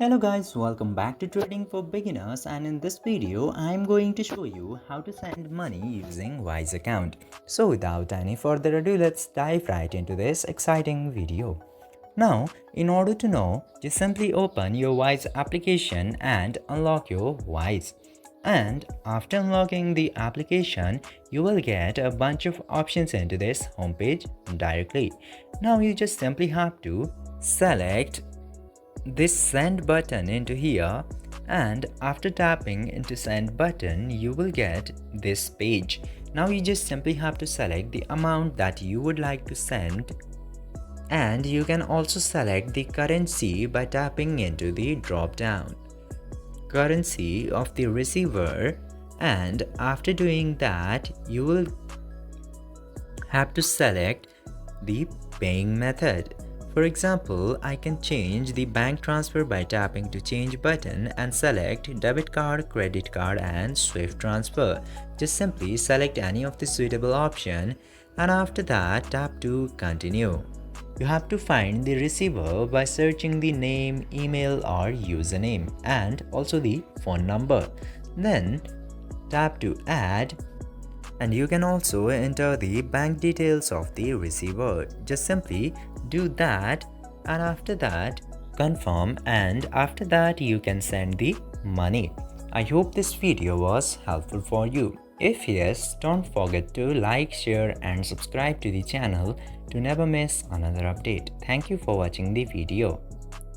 Hello guys, welcome back to Trading for Beginners, and in this video I am going to show you how to send money using Wise account. So without any further ado, let's dive right into this exciting video. Now, in order to know, just simply open your Wise application and unlock your Wise. And after unlocking the application, you will get a bunch of options into this homepage directly. Now you just simply have to select this send button into here, and after tapping into send button you will get this page. Now you just simply have to select the amount that you would like to send, and you can also select the currency by tapping into the drop down currency of the receiver. And after doing that you will have to select the paying method. For example, I can change the bank transfer by tapping to change button and select debit card, credit card and Swift transfer. Just simply select any of the suitable option, and after that tap to continue. You have to find the receiver by searching the name, email or username and also the phone number. Then tap to add, and you can also enter the bank details of the receiver. Just simply do that, and after that confirm, and after that you can send the money. I hope this video was helpful for you. If yes, don't forget to like, share and subscribe to the channel to never miss another update. Thank you for watching the video.